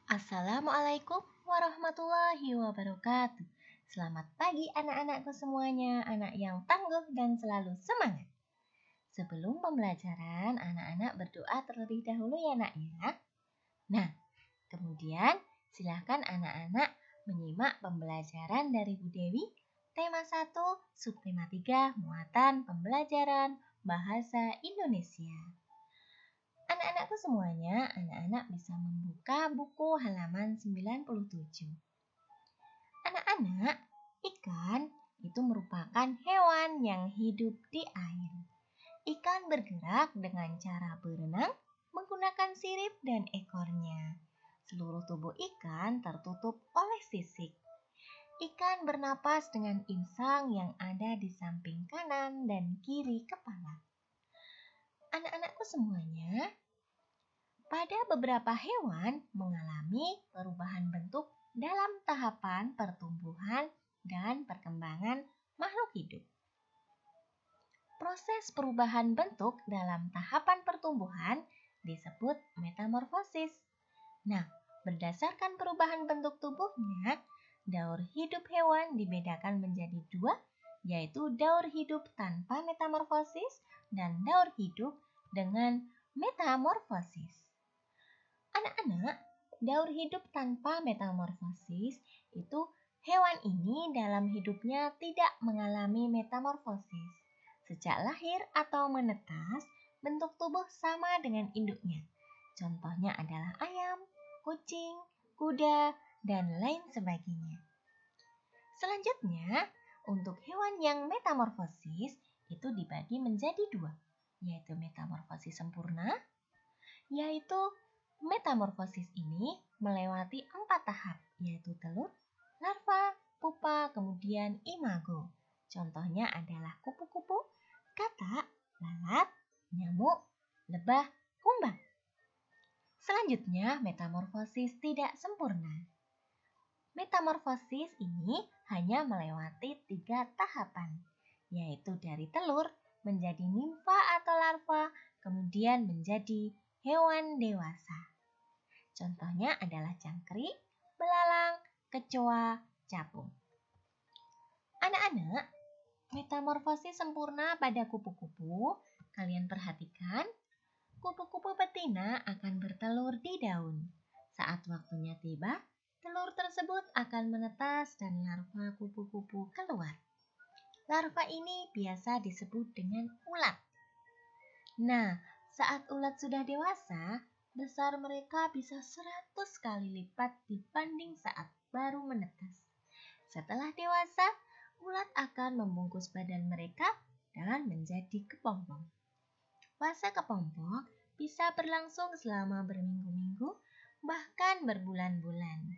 Assalamualaikum warahmatullahi wabarakatuh. Selamat pagi anak-anakku semuanya, anak yang tangguh dan selalu semangat. Sebelum pembelajaran, anak-anak berdoa terlebih dahulu ya nak ya. Nah, kemudian silahkan anak-anak menyimak pembelajaran dari Bu Dewi, tema 1, subtema 3, muatan pembelajaran bahasa Indonesia. Anak-anakku semuanya, anak-anak bisa membuka buku halaman 97. Anak-anak, ikan itu merupakan hewan yang hidup di air. Ikan bergerak dengan cara berenang menggunakan sirip dan ekornya. Seluruh tubuh ikan tertutup oleh sisik. Ikan bernapas dengan insang yang ada di samping kanan dan kiri kepala. Anak-anakku semuanya, pada beberapa hewan mengalami perubahan bentuk dalam tahapan pertumbuhan dan perkembangan makhluk hidup. Proses perubahan bentuk dalam tahapan pertumbuhan disebut metamorfosis. Nah, berdasarkan perubahan bentuk tubuhnya, daur hidup hewan dibedakan menjadi dua, yaitu daur hidup tanpa metamorfosis dan daur hidup dengan metamorfosis. Anak-anak, daur hidup tanpa metamorfosis itu hewan ini dalam hidupnya tidak mengalami metamorfosis. Sejak lahir atau menetas, bentuk tubuh sama dengan induknya. Contohnya adalah ayam, kucing, kuda, dan lain sebagainya. Selanjutnya, untuk hewan yang metamorfosis itu dibagi menjadi dua, yaitu metamorfosis sempurna, yaitu metamorfosis ini melewati 4 tahap, yaitu telur, larva, pupa, kemudian imago. Contohnya adalah kupu-kupu, katak, lalat, nyamuk, lebah, kumbang. Selanjutnya, metamorfosis tidak sempurna. Metamorfosis ini hanya melewati 3 tahapan, yaitu dari telur menjadi nimfa atau larva, kemudian menjadi hewan dewasa. Contohnya adalah cangkrik, belalang, kecoa, capung. Anak-anak, metamorfosis sempurna pada kupu-kupu, kalian perhatikan, kupu-kupu betina akan bertelur di daun. Saat waktunya tiba, telur tersebut akan menetas dan larva kupu-kupu keluar. Larva ini biasa disebut dengan ulat. Nah, saat ulat sudah dewasa, besar mereka bisa 100 kali lipat dibanding saat baru menetas. Setelah dewasa, ulat akan membungkus badan mereka dan menjadi kepompong. Fase kepompong bisa berlangsung selama berminggu-minggu, bahkan berbulan-bulan.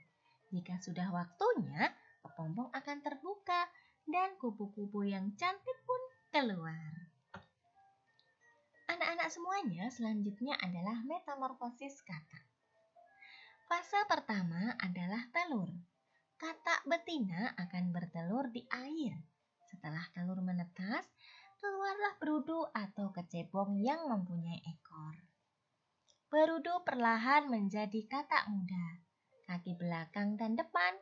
Jika sudah waktunya, kepompong akan terbuka dan kupu-kupu yang cantik pun keluar. Anak-anak semuanya, selanjutnya adalah metamorfosis katak. Fase pertama adalah telur. Katak betina akan bertelur di air. Setelah telur menetas, keluarlah berudu atau kecebong yang mempunyai ekor. Berudu perlahan menjadi katak muda. Kaki belakang dan depan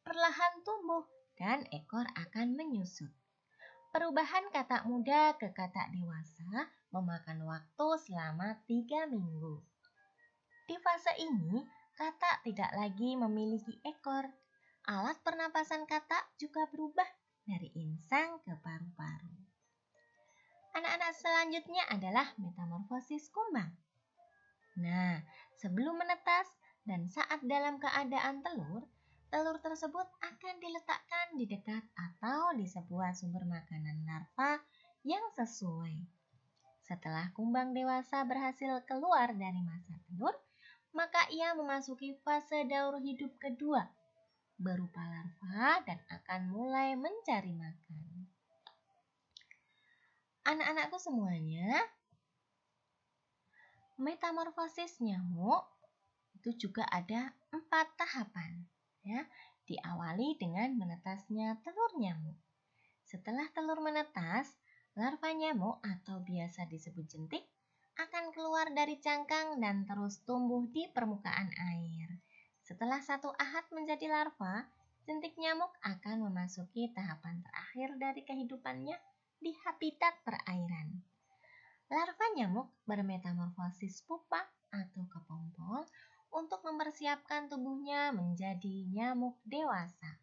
perlahan tumbuh dan ekor akan menyusut. Perubahan katak muda ke katak dewasa memakan waktu selama 3 minggu. Di fase ini, katak tidak lagi memiliki ekor. Alat pernapasan katak juga berubah dari insang ke paru-paru. Anak-anak selanjutnya adalah metamorfosis kumbang. Nah, sebelum menetas dan saat dalam keadaan telur, telur tersebut akan diletakkan di dekat atau di sebuah sumber makanan larva yang sesuai. Setelah kumbang dewasa berhasil keluar dari masa telur, maka ia memasuki fase daur hidup kedua, berupa larva dan akan mulai mencari makan. Anak-anakku semuanya, metamorfosis nyamuk itu juga ada 4 tahapan. Ya, diawali dengan menetasnya telur nyamuk. Setelah telur menetas, larva nyamuk atau biasa disebut jentik akan keluar dari cangkang dan terus tumbuh di permukaan air. Setelah 1 ahad menjadi larva, jentik nyamuk akan memasuki tahapan terakhir dari kehidupannya di habitat perairan. Larva nyamuk bermetamorfosis pupa atau kepompong untuk mempersiapkan tubuhnya menjadi nyamuk dewasa.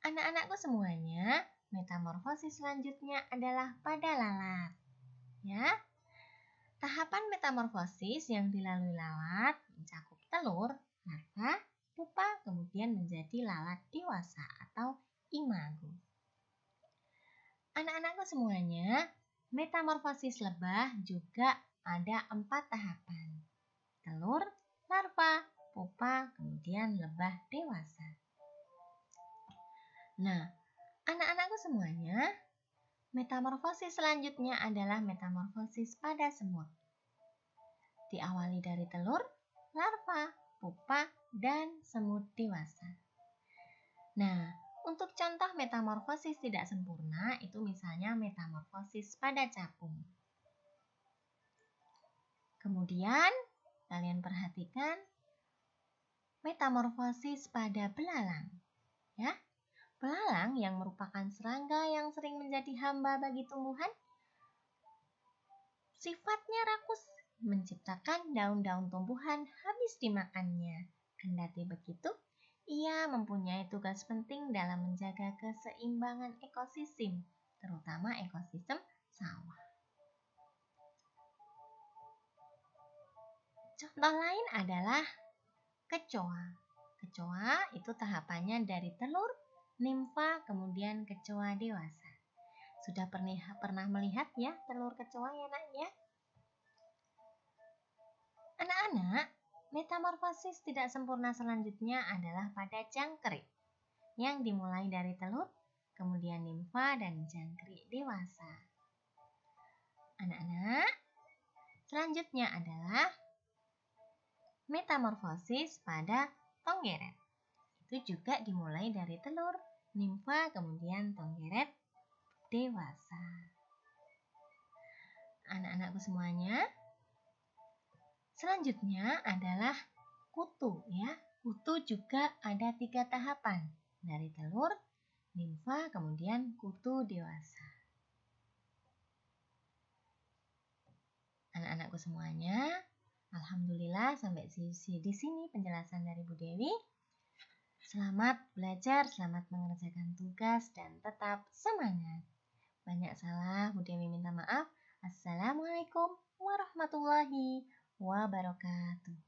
Anak-anakku semuanya, metamorfosis selanjutnya adalah pada lalat. Ya, tahapan metamorfosis yang dilalui lalat mencakup telur, larva, pupa, kemudian menjadi lalat dewasa atau imago. Anak-anakku semuanya, metamorfosis lebah juga ada 4 tahapan. Telur, larva, pupa, kemudian lebah dewasa. Nah, anak-anakku semuanya, metamorfosis selanjutnya adalah metamorfosis pada semut. Diawali dari telur, larva, pupa, dan semut dewasa. Nah, untuk contoh metamorfosis tidak sempurna itu misalnya metamorfosis pada capung. Kemudian, kalian perhatikan metamorfosis pada belalang. Ya, belalang yang merupakan serangga yang sering menjadi hamba bagi tumbuhan, sifatnya rakus, menciptakan daun-daun tumbuhan habis dimakannya. Kendati begitu, ia mempunyai tugas penting dalam menjaga keseimbangan ekosistem, terutama ekosistem sawah. Contoh lain adalah kecoa. Kecoa itu tahapannya dari telur, nimfa, kemudian kecoa dewasa. Sudah pernah melihat ya telur kecoa ya nak ya? Anak-anak, metamorfosis tidak sempurna selanjutnya adalah pada jangkrik yang dimulai dari telur, kemudian nimfa dan jangkrik dewasa. Anak-anak, selanjutnya adalah metamorfosis pada tonggeret. Itu juga dimulai dari telur, nimfa, kemudian tonggeret dewasa. Anak-anakku semuanya, selanjutnya adalah kutu ya. Kutu juga ada 3 tahapan, dari telur, nimfa, kemudian kutu dewasa. Anak-anakku semuanya, alhamdulillah sampai di sini penjelasan dari Bu Dewi. Selamat belajar, selamat mengerjakan tugas, dan tetap semangat. Banyak salah, Bu Dewi minta maaf. Assalamualaikum warahmatullahi wabarakatuh.